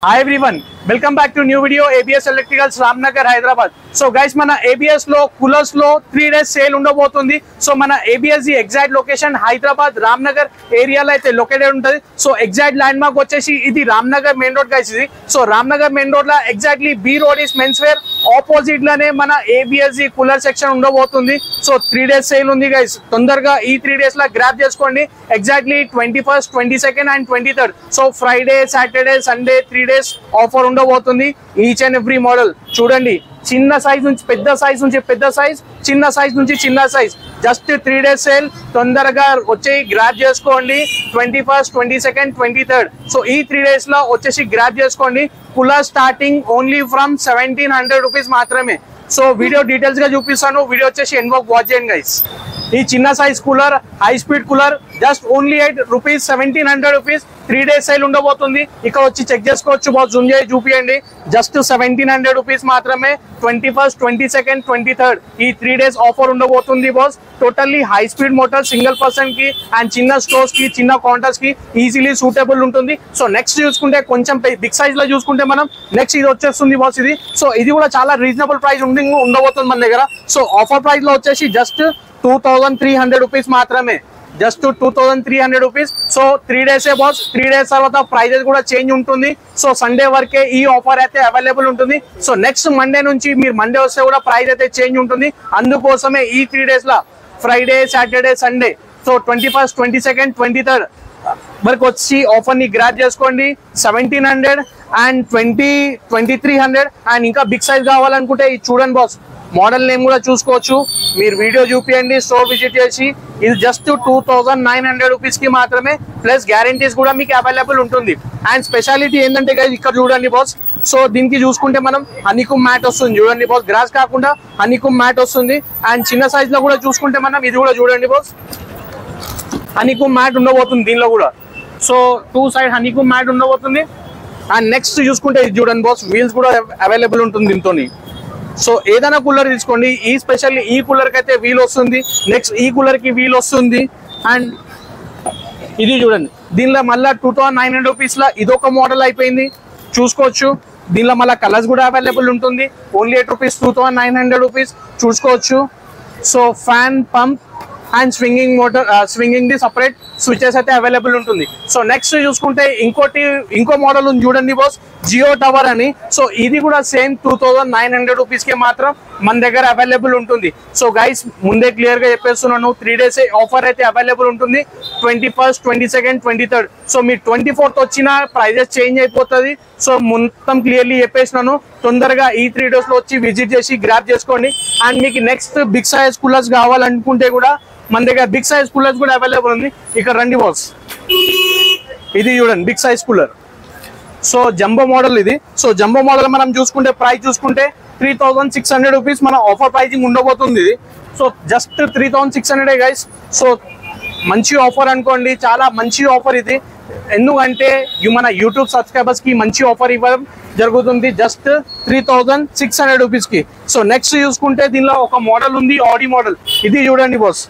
Hi everyone, welcome back to new video ABS Electricals Ramnagar Hyderabad. So guys, mana ABS lo coolers lo 3 days sale undabotundi. So mana ABS the exact location Hyderabad Ramnagar area lo aithe located untadi. So exact landmark vachesi idi Ramnagar main road guys idi. So Ramnagar main road la exactly B road is menswear opposite lane mana ABS the cooler section undabotundi. So 3 days sale undi guys. Tondarga ee 3 days la grab cheskondi. Exactly 21st, 22nd and 23rd. So Friday, Saturday, Sunday 3 days offer ఉండబోతుంది. Each and every model చూడండి, చిన్న size నుంచి పెద్ద size నుంచి పెద్ద size, చిన్న size నుంచి చిన్న సైజ్. జస్ట్ 3 days సేల్, తొందరగా వచ్చి గ్రాబ్ చేసుకోండి. 21st, 22nd, 23rd. సో ఈ 3 days లో వచ్చేసి గ్రాబ్ చేసుకోండి. Cooler starting only from 1700 rupees మాత్రమే. సో వీడియో డీటెయిల్స్ గా చూపిస్తాను, వీడియో వచ్చేసి ఎండ్ వరకు వాచ్ చేయండి గైస్. ఈ చిన్న size cooler, high speed cooler just only at rupees 1700 rupees 3 days sale ఉండబోతుంది. ఇక్కడ వచ్చి చెక్ చేసుకోవచ్చు బాస్, జూమ్ చేసి చూపియండి. జస్ట్ 1700 రూపీస్ మాత్రమే. 21st, 22nd, 23rd ఈ 3 days ఆఫర్ ఉండబోతుంది boss. Totally high speed motor, single person కి అండ్ చిన్న స్టోర్స్ కి, చిన్న కౌంటర్స్ కి ఈజీలీ సూటబుల్ ఉంటుంది. సో నెక్స్ట్ చూసుకుంటే కొంచెం బిగ్ సైజ్ లో చూసుకుంటే మనం నెక్స్ట్ ఇది వచ్చేస్తుంది బాస్ ఇది. సో ఇది కూడా చాలా రీజనబుల్ ప్రైస్ ఉండబోతుంది మన దగ్గర. సో ఆఫర్ ప్రైస్ లో వచ్చేసి జస్ట్ 2300 రూపీస్ మాత్రమే. Just 2300 rupees. So 3 days boss. 3 days తర్వాత ప్రైజెస్ కూడా చేంజ్ ఉంటుంది. సో సండే వరకే ఈ ఆఫర్ అయితే అవైలబుల్ ఉంటుంది. సో నెక్స్ట్ మండే నుంచి మీరు మండే వస్తే కూడా ప్రైస్ అయితే చేంజ్ ఉంటుంది. అందుకోసమే ఈ 3 days లా Friday, Saturday, Sunday, so 21st, 22nd, 23rd వరకు వచ్చి ఆఫర్ ని గ్రాబ్ చేసుకోండి. 1700 అండ్ 2300 అండ్ ఇంకా బిగ్ సైజ్ కావాలనుకుంటే ఇది చూడండి బాస్, మోడల్ నేమ్ కూడా చూసుకోవచ్చు. మీరు వీడియో చూపియండి, స్టోర్ విజిట్ చేసి. ఇది జస్ట్ 2900 రూపీస్ కి మాత్రమే, ప్లస్ గ్యారంటీస్ కూడా మీకు అవైలబుల్ ఉంటుంది. అండ్ స్పెషాలిటీ ఏంటంటే ఇక్కడ చూడండి బాస్. సో దీనికి చూసుకుంటే మనం హనీకుమ్ మ్యాట్ వస్తుంది చూడండి బాస్, గ్రాస్ కాకుండా హనీకుమ్ మ్యాట్ వస్తుంది. అండ్ చిన్న సైజ్ లో కూడా చూసుకుంటే మనం ఇది కూడా చూడండి బాస్, హనీకుమ్ మ్యాట్ ఉండబోతుంది దీనిలో కూడా. సో 2 side హనీకుమ్ మ్యాట్ ఉండబోతుంది. అండ్ నెక్స్ట్ చూసుకుంటే ఇది చూడండి బాస్, వీల్స్ కూడా అవైలబుల్ ఉంటుంది దీంతో. సో ఏదైనా కూలర్ తీసుకోండి, ఈ స్పెషల్లీ ఈ కూలర్ కి అయితే వీల్ వస్తుంది, నెక్స్ట్ ఈ కూలర్ కి వీల్ వస్తుంది. అండ్ ఇది చూడండి, దీనిలో మళ్ళీ 2900 రూపీస్ లా ఇదొక మోడల్ అయిపోయింది చూసుకోవచ్చు. దీనిలో మళ్ళీ కలర్స్ కూడా అవైలబుల్ ఉంటుంది. ఓన్లీ 8 రూపీస్, 2900 రూపీస్ చూసుకోవచ్చు. So fan, pump and swinging motor, swinging the separate switches అయితే అవైలబుల్ ఉంటుంది. సో నెక్స్ట్ చూసుకుంటే ఇంకో మోడల్ ఉంది చూడండి బాస్, జియో టవర్ అని. సో ఇది కూడా సేమ్ 2900 రూపీస్ కి మాత్రం మన దగ్గర అవైలబుల్ ఉంటుంది. సో గైస్ ముందే క్లియర్ గా చెప్పేస్తున్నాను, 3 days ఆఫర్ అయితే అవైలబుల్ ఉంటుంది. 21st, 22nd, 23rd. సో మీ 24th వచ్చిన ప్రైజెస్ చేంజ్ అయిపోతుంది. సో మొత్తం క్లియర్లీ చెప్పేసినాను. తొందరగా ఈ 3 days లో వచ్చి విజిట్ చేసి గ్రాబ్ చేసుకోండి. అండ్ మీకు నెక్స్ట్ బిగ్ సైజ్ కూలర్స్ కావాలనుకుంటే కూడా మన దగ్గర బిగ్ సైజ్ కూలర్స్ కూడా అవైలబుల్ ఉంది. ఇక్కడ రండి బాస్, ఇది చూడండి big size cooler. So jumbo model ఇది. సో జంబో మోడల్ మనం చూసుకుంటే ప్రైస్ చూసుకుంటే 3600 రూపీస్ మన ఆఫర్ ప్రైజింగ్ ఉండబోతుంది ఇది. So just 3600 guys. సో మంచి ఆఫర్ అనుకోండి, చాలా మంచి ఆఫర్ ఇది. ఎందుకంటే మన యూట్యూబ్ సబ్స్క్రైబర్స్ కి మంచి ఆఫర్ ఇవ్వడం జరుగుతుంది జస్ట్ 3600 రూపీస్ కి. సో నెక్స్ట్ చూసుకుంటే దీనిలో ఒక మోడల్ ఉంది, ఆడి మోడల్. ఇది చూడండి బాస్.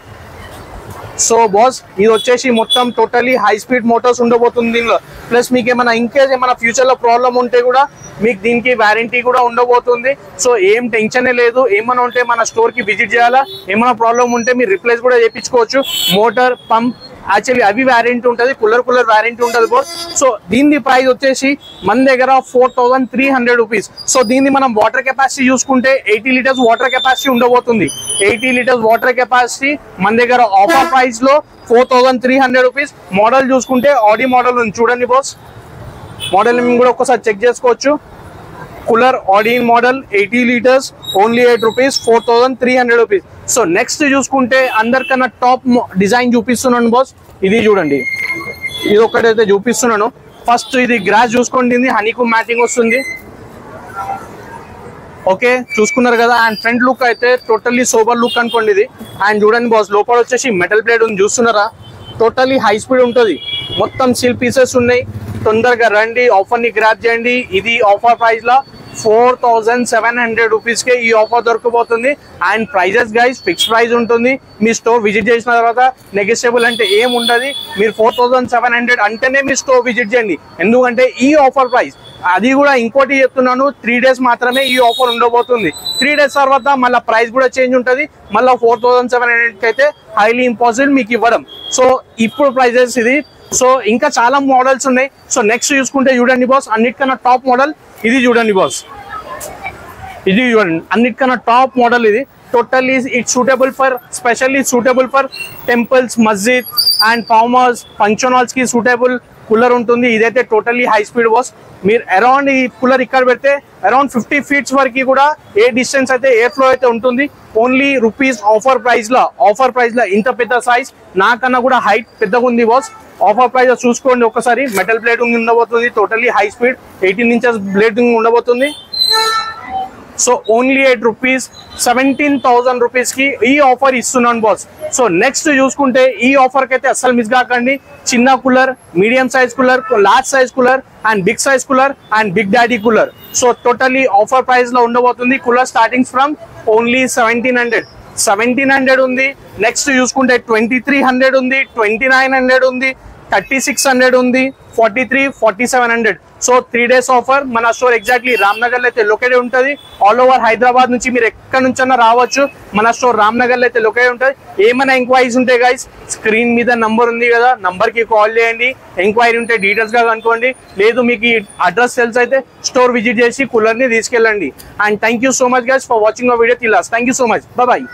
సో బాస్ ఇది వచ్చేసి మొత్తం టోటలీ హై స్పీడ్ మోటార్స్ ఉండబోతుంది దీనిలో. ప్లస్ మీకు ఏమైనా ఇన్కేస్ ఏమైనా ఫ్యూచర్ లో ప్రాబ్లం ఉంటే కూడా మీకు దీనికి వారంటీ కూడా ఉండబోతుంది. సో ఏం టెన్షన్ లేదు. ఏమైనా ఉంటే మన స్టోర్ కి విజిట్ చేయాలా, ఏమైనా ప్రాబ్లం ఉంటే మీరు రిప్లేస్ కూడా చేయించుకోవచ్చు. మోటార్, పంప్ యాక్చువల్లీ అవి వారంటీ ఉంటుంది, కూలర్ వారంటీ ఉంటుంది బాస్. సో దీని ప్రైస్ వచ్చేసి మన దగ్గర 4300 రూపీస్. సో దీన్ని మనం వాటర్ కెపాసిటీ చూసుకుంటే 80 లీటర్స్ వాటర్ కెపాసిటీ ఉండబోతుంది. 80 లీటర్స్ వాటర్ కెపాసిటీ మన దగ్గర ఆఫర్ ప్రైస్ లో 4300 రూపీస్. మోడల్ చూసుకుంటే ఆడి మోడల్ ఉంది చూడండి బాస్. మోడల్ కూడా ఒకసారి చెక్ చేసుకోవచ్చు. Cooler Audi model 80 litres, only 8 rupees, 4300 rupees. So next చూసుకుంటే అందరికన్నా టాప్ డిజైన్ చూపిస్తున్నాను బాస్. ఇది చూడండి, ఇది ఒకటైతే చూపిస్తున్నాను. ఫస్ట్ ఇది గ్రాస్ చూసుకోండి, ఇది హనీకుమ్ మ్యాటింగ్ వస్తుంది. ఓకే చూసుకున్నారు కదా. అండ్ ఫ్రంట్ లుక్ అయితే టోటల్లీ సోబర్ లుక్ అనుకోండి ఇది. అండ్ చూడండి బాస్, లోపల వచ్చేసి మెటల్ ప్లేట్ ఉంది చూస్తున్నారా. టోటల్లీ హై స్పీడ్ ఉంటుంది, మొత్తం స్టీల్ పీసెస్ ఉన్నాయి. తొందరగా రండి, ఆఫర్ ని గ్రాబ్ చేయండి. ఇది ఆఫర్ ప్రైస్ లా 4700 రూపీస్ కే ఈ ఆఫర్ దొరకబోతుంది. And prices guys fix price ఉంటుంది. మీ స్టోర్ విజిట్ చేసిన తర్వాత నెగోషియబుల్ అంటే ఏం ఉండదు. మీరు 4700 అంటేనే మీ స్టోర్ విజిట్ చేయండి, ఎందుకంటే ఈ ఆఫర్ ప్రైస్. అది కూడా ఇంకోటి చెప్తున్నాను, 3 days మాత్రమే ఈ ఆఫర్ ఉండబోతుంది. 3 days తర్వాత మళ్ళీ ప్రైస్ కూడా చేంజ్ ఉంటుంది. మళ్ళీ 4700 అయితే హైలీ ఇంపాసిబుల్ మీకు ఇవ్వడం. సో ఇప్పుడు ప్రైజెస్ ఇది. సో ఇంకా చాలా మోడల్స్ ఉన్నాయి. సో నెక్స్ట్ చూసుకుంటే చూడండి బాస్, అన్నిటికన్నా టాప్ మోడల్ ఇది చూడండి బాస్. ఇది చూడండి, అన్నిటికన్నా టాప్ మోడల్ ఇది. Totally it suitable for, specially suitable for temples, Masjid and farm house, function halls కి సూటబుల్ కూలర్ ఉంటుంది. ఇదైతే టోటల్లీ హై స్పీడ్ బాస్. మీరు అరౌండ్ ఈ కూలర్ ఇక్కడ పెడితే అరౌండ్ 50 feet వరకు కూడా ఏ డిస్టెన్స్ అయితే ఎయిర్ ఫ్లో అయితే ఉంటుంది. ఓన్లీ రూపీస్ ఆఫర్ ప్రైస్ లో ఇంత పెద్ద సైజ్, నాకన్నా కూడా హైట్ పెద్దగా ఉంది బాస్. ఆఫర్ ప్రైస్ చూసుకోండి ఒకసారి. మెటల్ ప్లేటింగ్ ఉండబోతుంది, totally high speed 18 inches plating ఉండబోతుంది. సో ఓన్లీ 8 rupees 17,000 rupees కి ఈ ఆఫర్ ఇస్తున్నాను బాస్. సో నెక్స్ట్ చూసుకుంటే ఈ ఆఫర్ కి అయితే అస్సలు మిస్ కాకండి. చిన్న cooler, medium size cooler, large size cooler and big size cooler and big daddy cooler. So totally offer price లో ఉండబోతుంది. కూలర్ స్టార్టింగ్ ఫ్రమ్ ఓన్లీ 1700 ఉంది. నెక్స్ట్ చూసుకుంటే 2300 ఉంది, 2900 ఉంది, 3600 ఉంది, 43, 4700. So 3 days offer. మన స్టోర్ ఎగ్జాక్ట్లీ రామ్నగర్ లో అయితే లొకేటెడ్ ఉంటుంది. ఆల్ ఓవర్ హైదరాబాద్ నుంచి మీరు ఎక్కడి నుంచైనా రావచ్చు. మన స్టోర్ రామ్నగర్ లో అయితే లొకేటెడ్ ఉంటుంది. ఏమైనా ఎంక్వైరీస్ ఉంటే గైస్ స్క్రీన్ మీద నంబర్ ఉంది కదా, నంబర్ కి కాల్ చేయండి. ఎంక్వైరీ ఉంటే డీటెయిల్స్ గా కనుక్కోండి. లేదు మీకు అడ్రస్ తెలుసు అయితే స్టోర్ విజిట్ చేసి కూలర్ ని తీసుకెళ్ళండి. And thank you so much guys for watching our video. Thank you so much. Bye.